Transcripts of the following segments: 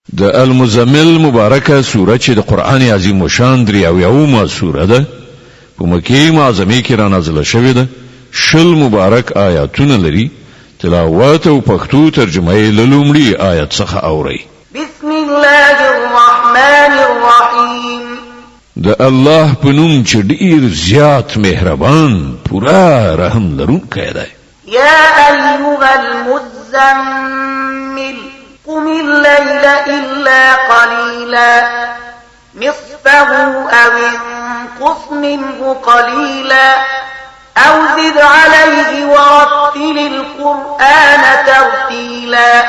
د المزمل مبارکه سوره چې د قران عظیم شان دریاویومه سوره ده په مکه معظمه کې را نازله شوې ده. شل مبارک آیاتونه لري. تلاوت او پښتو ترجمه یې لومړی آیت څخه اوري. بسم الله الرحمن الرحیم. د الله په نوم چې ډیر زیات مهربان پورا رحم لرونکی دی. یا ایها المزمل قم الليل إلا قليلا نصفه أو انقص منه قليلا أو زد عليه ورتل القرآن ترتيلا.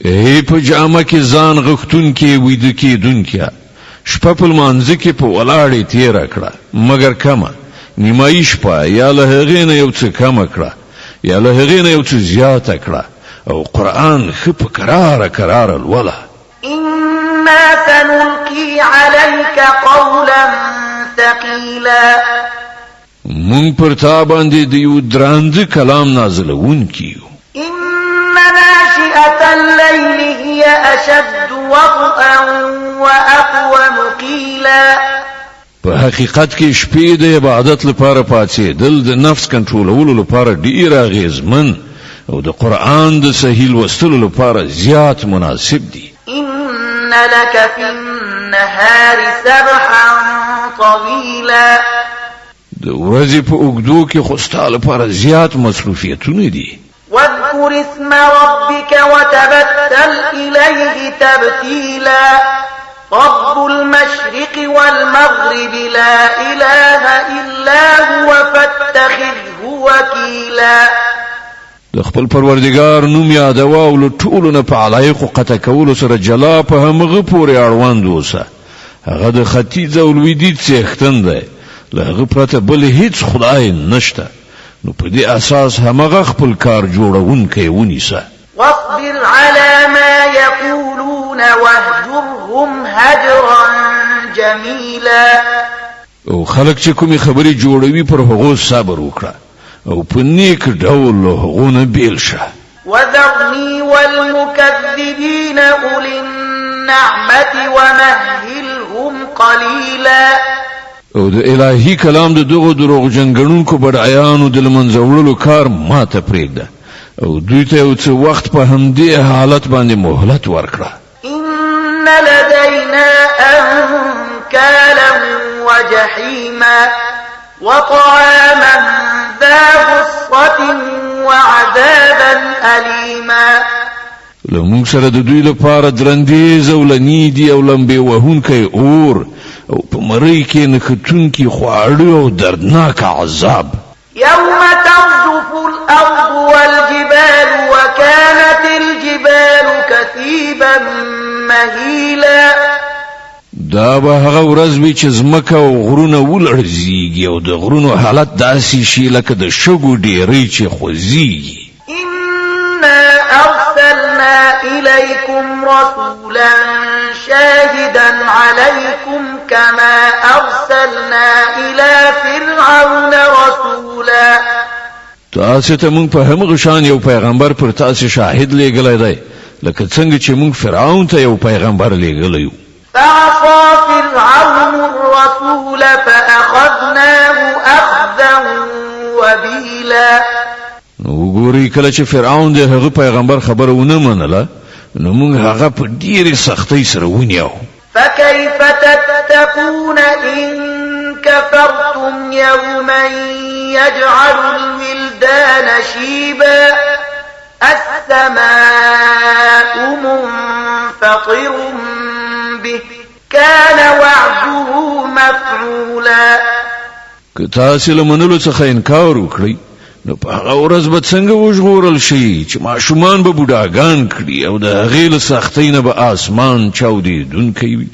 ای په جامه کې ځان غختون کې وېد کې دن کې شپه په منځ کې په ولاړې تیر کړه مگر کما نیمایي شپه یا له هغې نه یو څه کم کړه یا له هغې نه یو څه زیات کړه او قرآن خپ قرار الولا. إنا سنلقي عليك قولا ثقيلا. مون پر تا باندې د یو دراند کلام نازلون کیو. إن ناشئة الليل هي أشد وطئا وأقوم قيلا. په حقیقت کې شپې د عبادت لپاره پاتېدل د نفس کنټرولولو لپاره ډیر اغیزمن او د قرآن د صحیح لوستلو لپاره زیات مناسب دي. إن لك في النهار سبحا طويلا. د ورځې په اوږدو کې خو ستا لپاره زیات مصروفیتونه دي. واذكر اسم ربك وتبتل إليه تبتيلا. رب المشرق والمغرب لا إله إلا هو فاتخذه وكيلا. د خپل پروردگار نوم یادوا او له ټولو نه په علایق قطع کولو سره جلا په همغه پورې اړوند اوسه. هغه د ختیځ او لویدیځ څښتن دی. له هغه پرته بل هیڅ خدای نشته. نو په دې اساس همغه خپل کار جوړونکی ونیسه. واصبر على ما يقولون واهجرهم هجرا جميلا. او خلک چې کومې خبرې جوړوي پر هغو صبر وکړه او په نیک ډول هغونه بیل شه. وذرني والمكذبين أولي النعمة ومهلهم قليلا. او د الهي کلام د دغه دروغ جنګړونکو بډایانو د لمنځولو کار ماته پرېږده او دوی ته یو څه وخت په همدې حالت باندې مهلت ورکړه. إن لدينا أنكالا وجحيما وطعاما ذا غصة وعذابا أليما. لمونږ سره د دوی لپاره درندې زولنی دي او لمبې وهونکی اور او په مرۍ کې نښتونکي خواړه او دردناک عذاب. يوم ترجف الأرض والجبال وكانت الجبال كثيبا مهيلا. دا به هغه ورځ وي چې ځمکه او غرونه ولړزيږي او د غرونو حالت داسې شي لکه د شګو ډېرۍ چې خوځيږي. إنا أرسلنا إليكم رسولا شاهدا عليكم كما أرسلنا إلى فرعون رسولا. تاسو ته موږ په همغه شان یو پیغمبر پر تاسو شاهد لېږلی دی لکه څنګه چې موږ فرعون ته یو پیغمبر لېږلی یو. فعصى فرعون الرسول فأخذناه أخذا وبيلا. نو ګوري کله چې فرعون د هغه پیغمبر خبره ونه منله نو موږ هغه په ډېرې سختۍ سره ونیو. فكيف تتقون إن كفرتم يوما يجعل الولدان شيبا السماء منفطر به كان وعده مفعولا. که تاسو له منلو څخه انکار وکړئ نو په هغه ورځ به څنګه وژغورل شي چې ماشومان به بوډاګان کړي او د هغې له سختۍ نه به آسمان چاودېدونکی وي.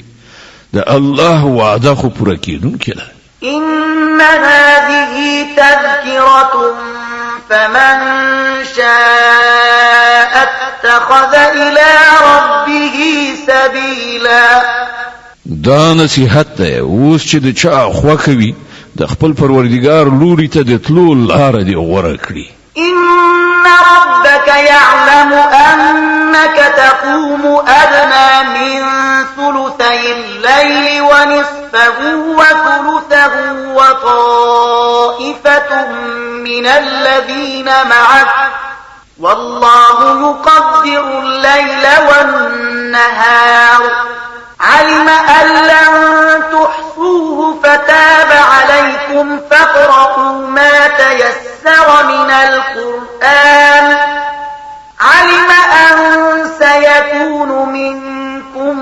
د الله وعده خو پوره کېدونکې ده. إن هذه تذكرة فمن شاء اتخذ إلى ربه سبيلا. دا نصیحت دی اوس چې د چا خوښه وي د خپل پروردګار لوري ته د تلو لاره دې غوره کړي. ربك يعلم أنك تقوم أدنى من ثلثي الليل ونصفه وثلثه وطائفة من الذين معك والله يقدر الليل والنهار علم أن لن تحصوه فتاب عليكم فاقرؤوا ما تيسر من القرآن علم أن سيكون منكم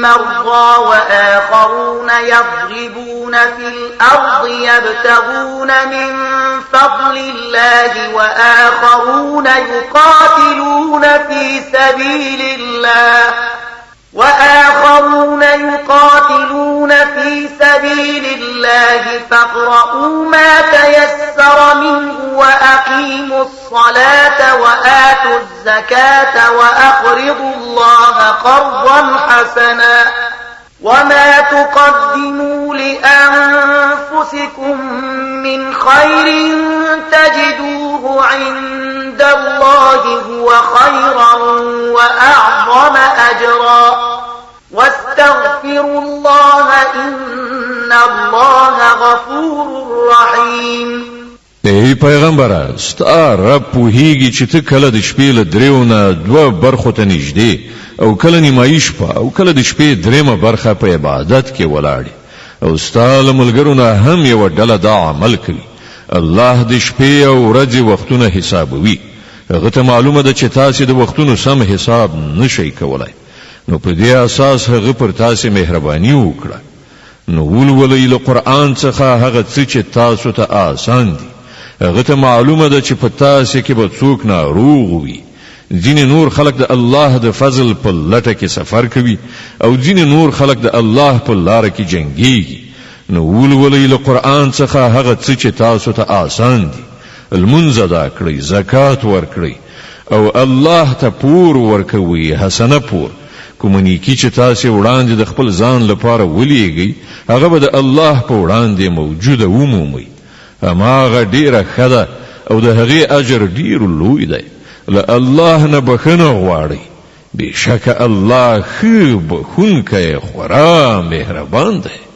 مرضى وآخرون يضربون في الأرض يبتغون من فضل الله وآخرون يقاتلون في سبيل الله فاقرؤوا ما تيسر منه وأقيموا الصلاة وآتوا الزكاة وأقرضوا الله قرضا حسنا وما تقدموا لأنفسكم من خير تجدوه عند الله هو خيرا وأعظم أجرا واستغفروا الله إن الله غفور رحيم. ای پیغمبره ستا رب پوهیږي چې ته کله د شپې له دریو نه دوه برخو ته نږدې او کله نیمایي شپه او کله د شپې دریمه برخه په عبادت کې ولاړې او ستا له ملګرو نه هم یوه ډله دا عمل کوي. الله د شپې او ورځې وختونه حسابوي. هغه ته معلومه ده چې تاسې د وختونو سم حساب نشئ کولای. نو په دې اساس هغه پر تاسې مهرباني وکړه. نو ولولئ له قرآن څخه هغه څه چې تاسو ته آسان دي. هغه ته معلومه ده چې په تاسې کې به څوک ناروغ وي. ځینې نور خلق د الله د فضل په لټه کې سفر کوي او ځینې نور خلق د الله په لاره کې جنګيږي. نو ولولئ له قرآن څخه هغه څه چې تاسو ته آسان دي. لمونځ ادا کړئ، زکات ورکړئ او الله ته پور ورکوي، حسنه پور. کوم نیکی چې تاسو وړاندې د خپل ځان لپاره ولېږئ هغه به د الله په وړاندې موجوده ومومئ. هماغه ډیره ښه ده او د هغې اجر ډیر لوی دی. له الله نه بخښنه غواړئ، بېشکه الله ښه بخښونکی خورا مهربان دی.